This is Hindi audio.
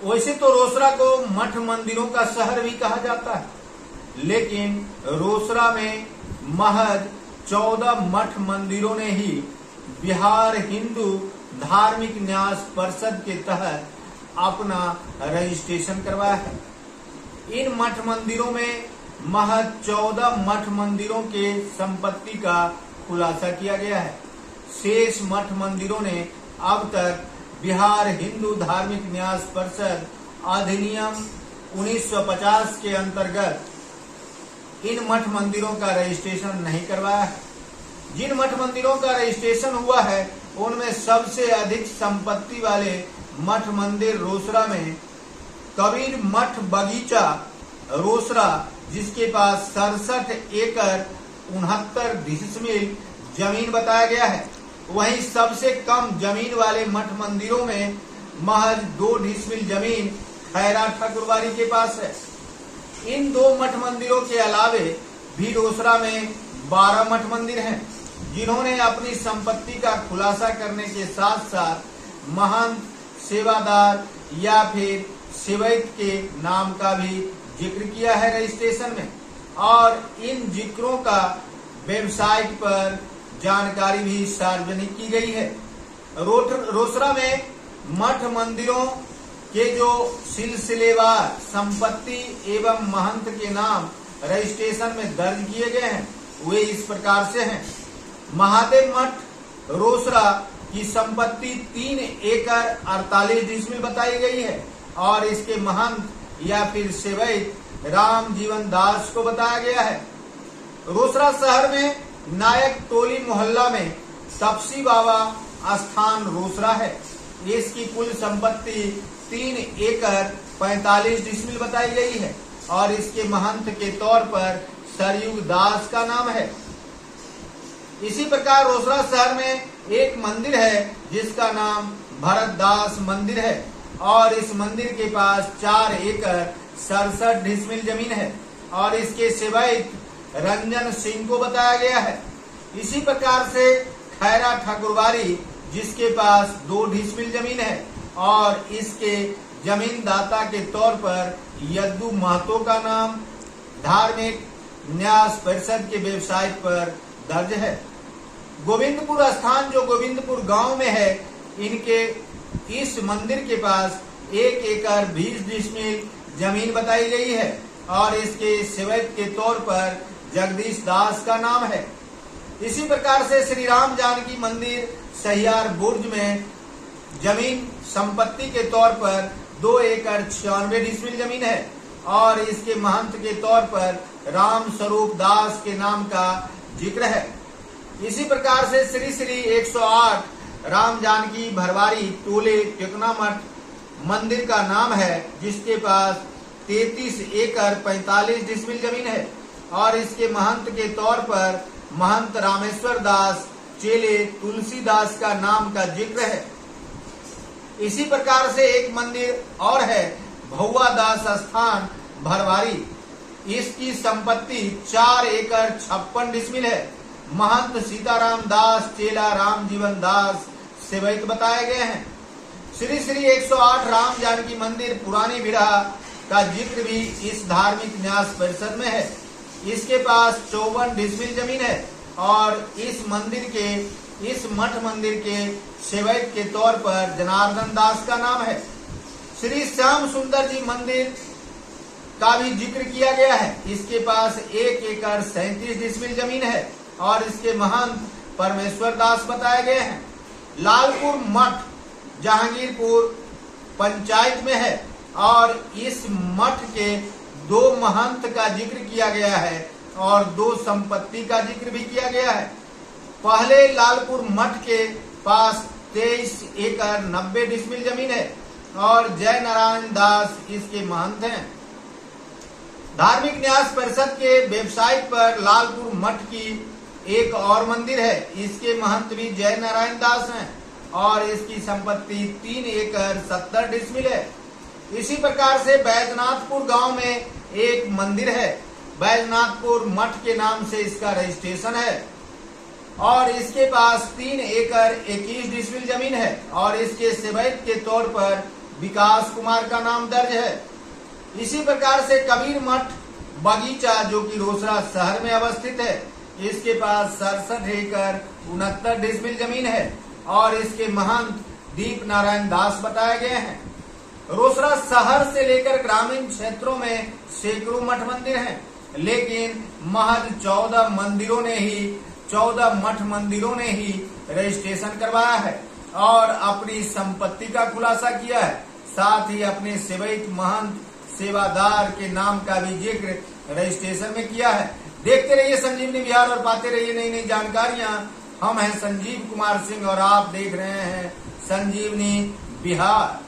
वैसे तो रोसड़ा को मठ मंदिरों का शहर भी कहा जाता है, लेकिन रोसड़ा में महज 14 मठ मंदिरों ने ही बिहार हिंदू धार्मिक न्यास परिषद के तहत अपना रजिस्ट्रेशन करवाया है। इन मठ मंदिरों में महज 14 मठ मंदिरों के संपत्ति का खुलासा किया गया है। शेष मठ मंदिरों ने अब तक बिहार हिंदू धार्मिक न्यास परिषद अधिनियम 1950 के अंतर्गत इन मठ मंदिरों का रजिस्ट्रेशन नहीं करवाया है। जिन मठ मंदिरों का रजिस्ट्रेशन हुआ है उनमें सबसे अधिक संपत्ति वाले मठ मंदिर रोसड़ा में कबीर मठ बगीचा रोसड़ा, जिसके पास 67 एकड़ 69 डिसमिल जमीन बताया गया है। वहीं सबसे कम जमीन वाले मठ मंदिरों में महज 2 डिसमिल जमीन खैरा ठाकुरबाड़ी के पास है। इन 2 मठ मंदिरों के अलावे भी रोसड़ा में 12 मठ मंदिर हैं, जिन्होंने अपनी संपत्ति का खुलासा करने के साथ साथ महंत, सेवादार या फिर सेवैत के नाम का भी जिक्र किया है रजिस्ट्रेशन में, और इन जिक्रों का वेबसाइट पर जानकारी भी सार्वजनिक की गई है। रोसड़ा में मठ मंदिरों के जो सिलसिलेवार संपत्ति एवं महंत के नाम रजिस्ट्रेशन में दर्ज किए गए हैं वे इस प्रकार से हैं। महादेव मठ रोसड़ा की संपत्ति 3 एकड़ 48 डिसमिल बताई गई है और इसके महंत या फिर सेवैत राम जीवन दास को बताया गया है। रोसड़ा शहर में नायक टोली मोहल्ला में तपसी बाबा स्थान रोसड़ा है। इसकी कुल संपत्ति 3 एकड़ 45 डिसमिल बताई गई है और इसके महंत के तौर पर सरयुग दास का नाम है। इसी प्रकार रोसड़ा शहर में एक मंदिर है जिसका नाम भरत दास मंदिर है और इस मंदिर के पास 4 एकड़ 67 डिसमिल जमीन है और इसके सेवैत रंजन सिंह को बताया गया है। इसी प्रकार से खैरा ठाकुरबाड़ी, जिसके पास 2 डिसमिल जमीन है और इसके जमीन दाता के तौर पर यद्दू महतो का नाम धार्मिक न्यास परिषद के वेबसाइट पर दर्ज है। गोविंदपुर स्थान जो गोविंदपुर गांव में है, इनके इस मंदिर के पास 1 एकड़ 20 डिसमिल जमीन बताई गई है और इसके सेवक के तौर पर जगदीश दास का नाम है। इसी प्रकार से श्री राम जानकी मंदिर सहियार बुर्ज में जमीन संपत्ति के तौर पर 2 एकड़ 96 डिसमिल जमीन है और इसके महंत के तौर पर राम स्वरूप दास के नाम का जिक्र है। इसी प्रकार से श्री श्री 108 राम जानकी भरवारी टोले टेकना मठ मंदिर का नाम है, जिसके पास 33 एकड़ 45 डिसमिल जमीन है और इसके महंत के तौर पर महंत रामेश्वर दास चेले तुलसीदास का नाम का जिक्र है। इसी प्रकार से एक मंदिर और है भौवा दास स्थान भरवारी। इसकी संपत्ति 4 एकड़ 56 डिसमिल है। महंत सीताराम दास चेला राम जीवन दास सेवैत बताए गए हैं। श्री श्री 108 राम जानकी मंदिर पुरानी बिरहा का जिक्र भी इस धार्मिक न्यास परिषद में है। इसके पास 54 डिसमिल जमीन है और इस मठ मंदिर के सेवक के तौर पर जनार्दन दास का नाम है। श्री श्याम सुंदर जी मंदिर का भी जिक्र किया गया है। इसके पास 1 एकड़ 37 डिसमिल जमीन है और इसके महंत परमेश्वर दास बताए गए हैं। लालपुर मठ जहांगीरपुर पंचायत में है और इस मठ के 2 महंत का जिक्र किया गया है और 2 संपत्ति का जिक्र भी किया गया है। पहले लालपुर मठ के पास 23 एकड़ 90 डिसमिल जमीन है और जय नारायण दास इसके महंत हैं। धार्मिक न्यास परिषद के वेबसाइट पर लालपुर मठ की एक और मंदिर है। इसके महंत भी जय नारायण दास हैं और इसकी संपत्ति 3 एकड़ 70 डिसमिल है। इसी प्रकार से बैजनाथपुर गांव में एक मंदिर है। बैजनाथपुर मठ के नाम से इसका रजिस्ट्रेशन है और इसके पास 3 एकड़ 21 डिसमिल जमीन है और इसके सेवक के तौर पर विकास कुमार का नाम दर्ज है। इसी प्रकार से कबीर मठ बगीचा जो कि रोसड़ा शहर में अवस्थित है, इसके पास 67 एकड़ 69 डिसमिल जमीन है और इसके महंत दीप नारायण दास बताए गए हैं। रोसड़ा शहर से लेकर ग्रामीण क्षेत्रों में सैकड़ों मठ मंदिर हैं, लेकिन महज 14 मठ मंदिरों ने ही रजिस्ट्रेशन करवाया है और अपनी संपत्ति का खुलासा किया है। साथ ही अपने सेवक महंत सेवादार के नाम का भी जिक्र रजिस्ट्रेशन में किया है। देखते रहिए संजीवनी बिहार और पाते रहिए नई नई जानकारियां। हम हैं संजीव कुमार सिंह और आप देख रहे हैं संजीवनी बिहार।